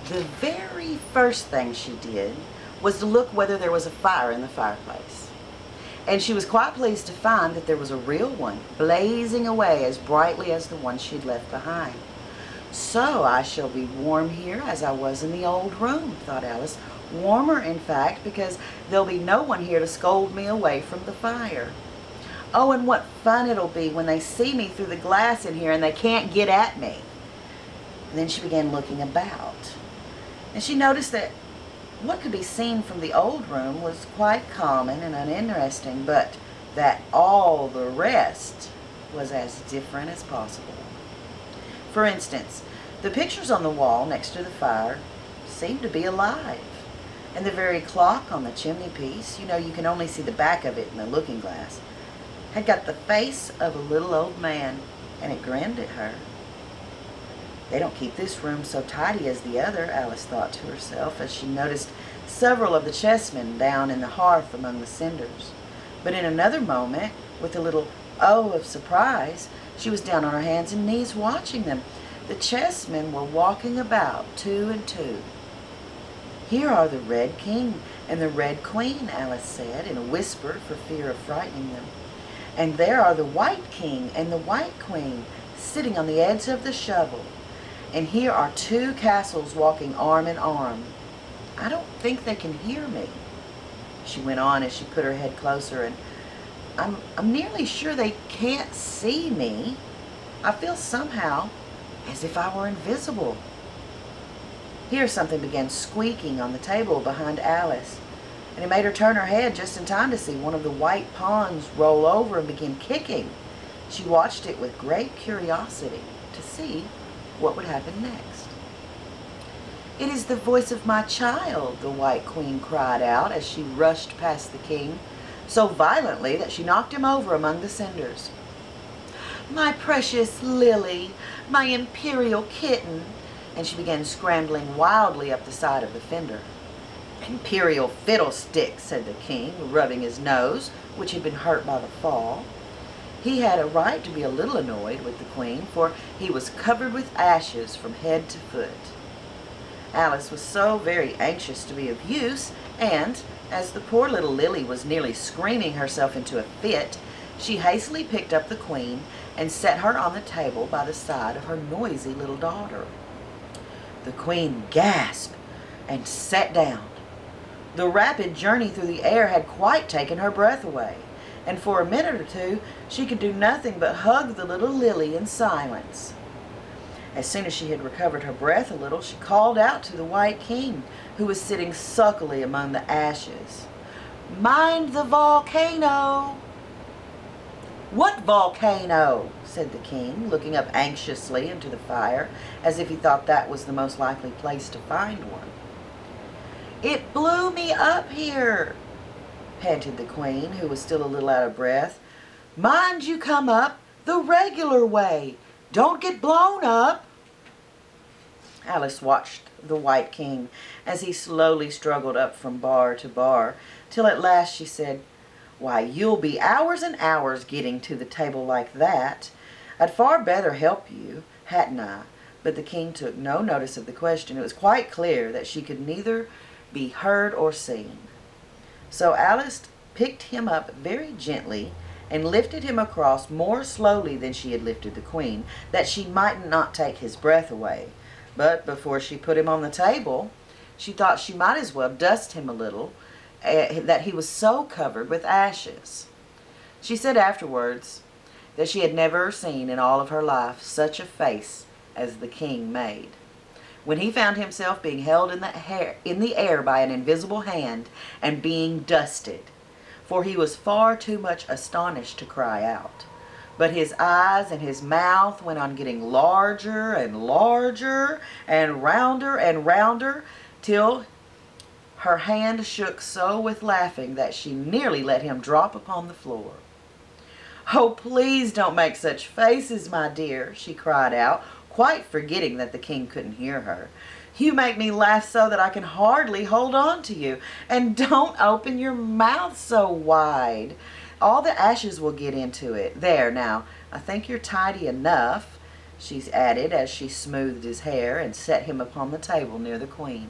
The very first thing she did was to look whether there was a fire in the fireplace. And she was quite pleased to find that there was a real one, blazing away as brightly as the one she'd left behind. So I shall be warm here as I was in the old room, thought Alice. Warmer, in fact, because there'll be no one here to scold me away from the fire. Oh, and what fun it'll be when they see me through the glass in here and they can't get at me. And then she began looking about. And she noticed that what could be seen from the old room was quite common and uninteresting, but that all the rest was as different as possible. For instance, the pictures on the wall next to the fire seemed to be alive. And the very clock on the chimney piece, you can only see the back of it in the looking glass, had got the face of a little old man, and it grinned at her. They don't keep this room so tidy as the other, Alice thought to herself, as she noticed several of the chessmen down in the hearth among the cinders. But in another moment, with a little oh of surprise, she was down on her hands and knees watching them. The chessmen were walking about, two and two. Here are the Red King and the Red Queen, Alice said in a whisper for fear of frightening them. And there are the White King and the White Queen sitting on the edge of the shovel. And here are two castles walking arm in arm. I don't think they can hear me, she went on as she put her head closer, and I'm nearly sure they can't see me. I feel somehow as if I were invisible. Here something began squeaking on the table behind Alice, and it made her turn her head just in time to see one of the white pawns roll over and begin kicking. She watched it with great curiosity to see what would happen next. It is the voice of my child, the White Queen cried out as she rushed past the king, so violently that she knocked him over among the cinders. My precious Lily, my imperial kitten, and she began scrambling wildly up the side of the fender. Imperial fiddlestick, said the king, rubbing his nose, which had been hurt by the fall. He had a right to be a little annoyed with the queen, for he was covered with ashes from head to foot. Alice was so very anxious to be of use, and, as the poor little Lily was nearly screaming herself into a fit, she hastily picked up the queen and set her on the table by the side of her noisy little daughter. The queen gasped and sat down. The rapid journey through the air had quite taken her breath away, and for a minute or two she could do nothing but hug the little Lily in silence. As soon as she had recovered her breath a little, she called out to the White King, who was sitting sulkily among the ashes. Mind the volcano! What volcano? Said the king, looking up anxiously into the fire, as if he thought that was the most likely place to find one. It blew me up here, panted the queen, who was still a little out of breath. Mind you come up the regular way. Don't get blown up. Alice watched the White King as he slowly struggled up from bar to bar, till at last she said, Why, you'll be hours and hours getting to the table like that. I'd far better help you, hadn't I? But the king took no notice of the question. It was quite clear that she could neither be heard or seen. So Alice picked him up very gently and lifted him across more slowly than she had lifted the queen, that she might not take his breath away. But before she put him on the table, she thought she might as well dust him a little, that he was so covered with ashes. She said afterwards that she had never seen in all of her life such a face as the king made. When he found himself being held in the air by an invisible hand and being dusted, for he was far too much astonished to cry out. But his eyes and his mouth went on getting larger and larger and rounder, till her hand shook so with laughing that she nearly let him drop upon the floor. Oh, please don't make such faces, my dear, she cried out, quite forgetting that the king couldn't hear her. You make me laugh so that I can hardly hold on to you. And don't open your mouth so wide. All the ashes will get into it. There, now, I think you're tidy enough. she added as she smoothed his hair and set him upon the table near the Queen.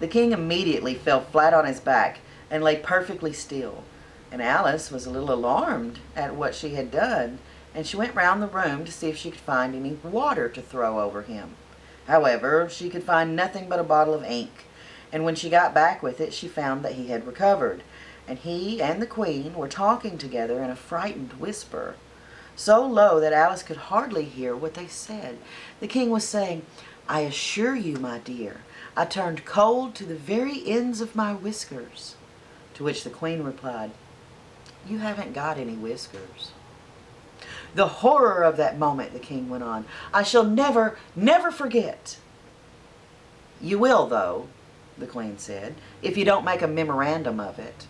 The King immediately fell flat on his back and lay perfectly still, and Alice was a little alarmed at what she had done, and she went round the room to see if she could find any water to throw over him. However, she could find nothing but a bottle of ink, and when she got back with it, she found that he had recovered, and he and the Queen were talking together in a frightened whisper, so low that Alice could hardly hear what they said. The King was saying, "I assure you, my dear, I turned cold to the very ends of my whiskers." To which the Queen replied, "You haven't got any whiskers." "The horror of that moment," the King went on, "I shall never, never forget." "You will, though," the Queen said, "if you don't make a memorandum of it."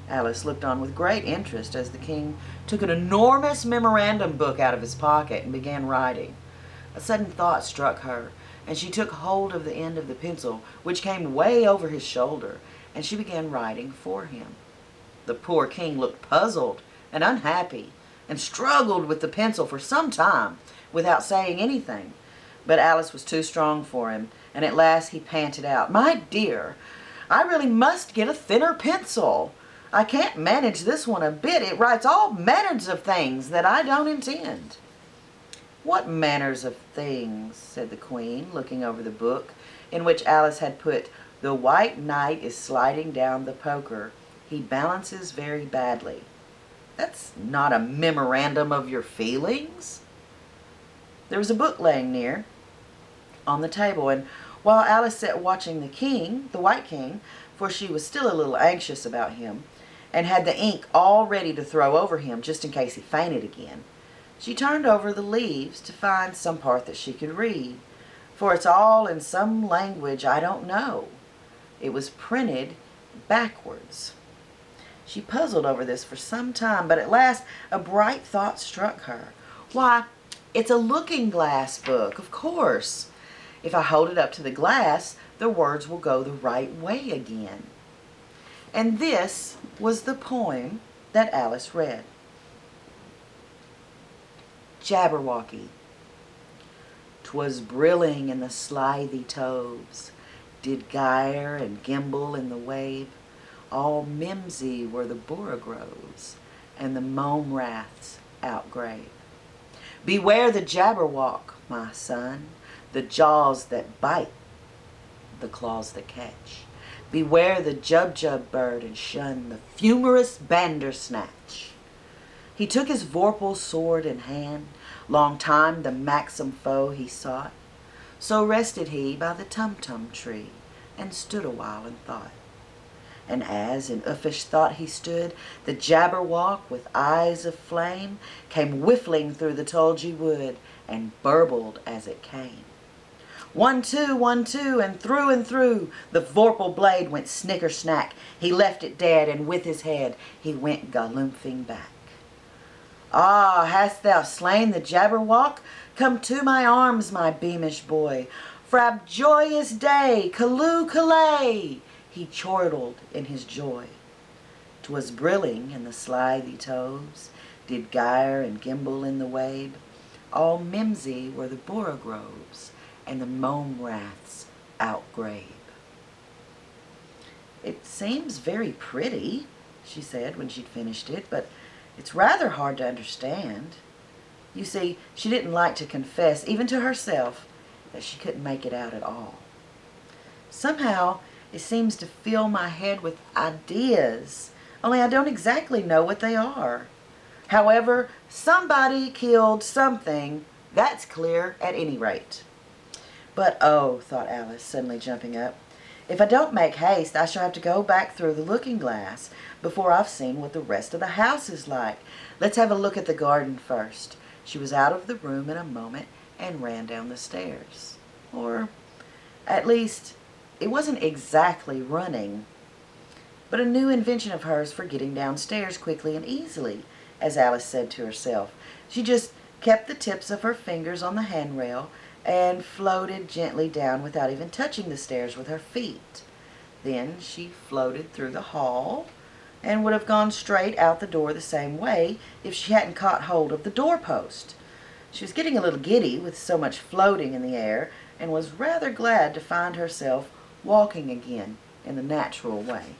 Alice looked on with great interest as the King took an enormous memorandum book out of his pocket and began writing. A sudden thought struck her, and she took hold of the end of the pencil, which came way over his shoulder, and she began writing for him. The poor King looked puzzled and unhappy, and struggled with the pencil for some time without saying anything. But Alice was too strong for him, and at last he panted out, "My dear, I really must get a thinner pencil. I can't manage this one a bit. It writes all manners of things that I don't intend." "What manners of things?" said the Queen, looking over the book, in which Alice had put, "The white knight is sliding down the poker. He balances very badly." "That's not a memorandum of your feelings." There was a book laying near on the table, and while Alice sat watching the King, the White King, for she was still a little anxious about him, and had the ink all ready to throw over him just in case he fainted again, she turned over the leaves to find some part that she could read, for it's all in some language I don't know. It was printed backwards. She puzzled over this for some time, but at last a bright thought struck her. "Why, it's a looking-glass book, of course. If I hold it up to the glass, the words will go the right way again." And this was the poem that Alice read. Jabberwocky. 'Twas brilling in the slithy toves, did gyre and gimble in the wave. All mimsy were the borogoves, and the mome raths outgrave. Beware the jabberwock, my son, the jaws that bite, the claws that catch. Beware the jubjub bird, and shun the fumerous bandersnatch. He took his vorpal sword in hand, long time the maxim foe he sought. So rested he by the tumtum tree, and stood awhile in thought. And as in uffish thought he stood, the jabberwock with eyes of flame came whiffling through the tulgey wood, and burbled as it came. 1, 2, 1, 2, and through, the vorpal blade went snicker-snack. He left it dead, and with his head he went galumphing back. "Ah, hast thou slain the jabberwock? Come to my arms, my beamish boy. Frab joyous day, calloo callay!" He chortled in his joy. 'Twas brilling in the slithy toves, did gyre and gimble in the wabe. All mimsy were the borogoves, and the mome raths outgrabe. "It seems very pretty," she said when she'd finished it, "but it's rather hard to understand." You see, she didn't like to confess, even to herself, that she couldn't make it out at all. "Somehow, it seems to fill my head with ideas, only I don't exactly know what they are. However, somebody killed something, that's clear at any rate." "But oh," thought Alice, suddenly jumping up, "if I don't make haste, I shall have to go back through the looking-glass before I've seen what the rest of the house is like. Let's have a look at the garden first." She was out of the room in a moment and ran down the stairs. Or, at least, it wasn't exactly running, but a new invention of hers for getting downstairs quickly and easily, as Alice said to herself. She just kept the tips of her fingers on the handrail and floated gently down without even touching the stairs with her feet. Then she floated through the hall and would have gone straight out the door the same way if she hadn't caught hold of the doorpost. She was getting a little giddy with so much floating in the air, and was rather glad to find herself walking again in the natural way.